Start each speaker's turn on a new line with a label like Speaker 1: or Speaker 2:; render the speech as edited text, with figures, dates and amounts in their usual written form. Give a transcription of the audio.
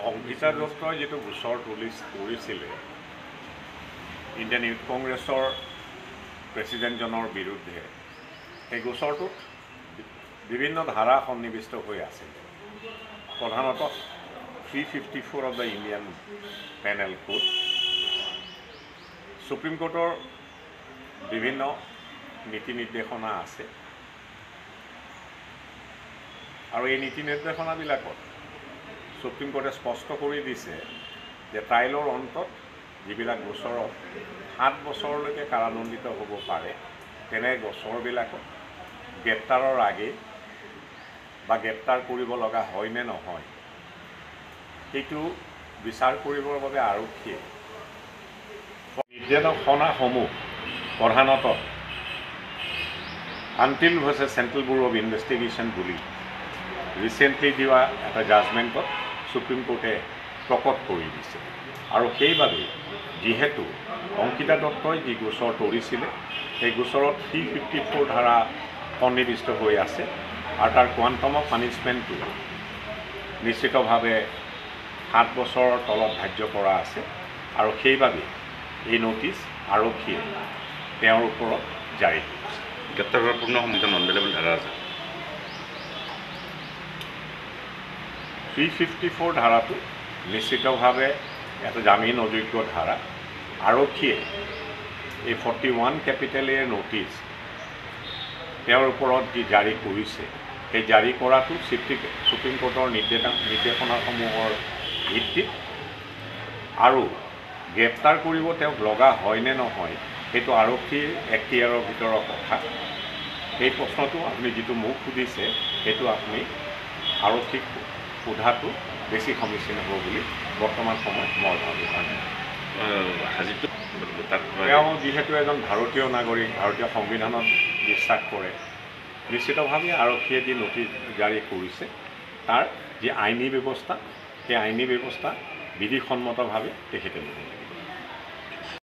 Speaker 1: অংকিতা দত্তই যিটো গোচৰ কৰিছিলে ইণ্ডিয়ান ইউথ কংগ্ৰেছৰ প্ৰেছিডেণ্টজনৰ বিৰুদ্ধে, সেই গোচৰটোত বিভিন্ন ধাৰা সন্নিৱিষ্ট হৈ আছিল। প্ৰধানতঃ 354 of the Indian penal code, supreme কোৰ্টৰ বিভিন্ন নীতি নিৰ্দেশনা আছে আৰু এই নীতি নিৰ্দেশনাবিলাকত সুপ্ৰিম কোৰ্টে স্পষ্ট কৰি দিছে যে ট্ৰায়েলৰ অন্তত যিবিলাক গোচৰত 7 বছৰলৈকে কাৰাদণ্ডিত হ'ব পাৰে, তেনে গোচৰবিলাকত গ্ৰেপ্তাৰৰ আগে বা গ্ৰেপ্তাৰ কৰিব লগা হয় নে নহয়, সেইটো বিচাৰ কৰিবৰ বাবে আৰক্ষীয়ে নিৰ্দেশনাসমূহ প্ৰধানতঃ until versus central bureau of investigation বুলি ৰিচেণ্টলি দিয়া এটা জাজমেণ্টত সুপ্ৰিম কোৰ্টে প্ৰকট কৰি দিছে। আৰু সেইবাবে যিহেতু অংকিতা দত্তই যি গোচৰ তৰিছিলে, সেই গোচৰত 354 ধাৰা সন্নিৱিষ্ট হৈ আছে আৰু তাৰ কোৱাণ্টাম অফ পানিছমেণ্টটো নিশ্চিতভাৱে 7 বছৰৰ তলত ধাৰ্য কৰা আছে আৰু সেইবাবে এই নটিচ আৰক্ষীয়ে তেওঁৰ ওপৰত জাৰি কৰিছে।
Speaker 2: গ্ৰেপ্তাৰ হোৱাৰ পূৰ্ণ সম্ভাৱনা নন বেলেবল ধাৰা আছে।
Speaker 1: 354 ধাৰাটো নিশ্চিতভাৱে এটা জামিন অযোগ্য ধাৰা। আৰক্ষীয়ে এই 41 কেপিটেল এৰ নটিচ তেওঁৰ ওপৰত যি জাৰি কৰিছে, সেই জাৰি কৰাটো সুপ্ৰিম কোৰ্টৰ নিৰ্দেশনাসমূহৰ ভিত্তিত আৰু গ্ৰেপ্তাৰ কৰিব তেওঁক লগা হয় নে নহয়, সেইটো আৰক্ষীৰ এখতিয়াৰৰ ভিতৰৰ কথা। সেই প্ৰশ্নটো আপুনি যিটো মোক সুধিছে, সেইটো আপুনি আৰক্ষীক সোধাটো বেছি সমীচীন হ'ব বুলি বৰ্তমান সময়ত মই ভাবোঁ। তেওঁ যিহেতু এজন ভাৰতীয় নাগৰিক, ভাৰতীয় সংবিধানত বিশ্বাস কৰে, নিশ্চিতভাৱে আৰক্ষীয়ে যি নটিচ জাৰি কৰিছে তাৰ যি আইনী ব্যৱস্থা, সেই আইনী ব্যৱস্থা বিধিসন্মতভাৱে তেখেতে ল'ব।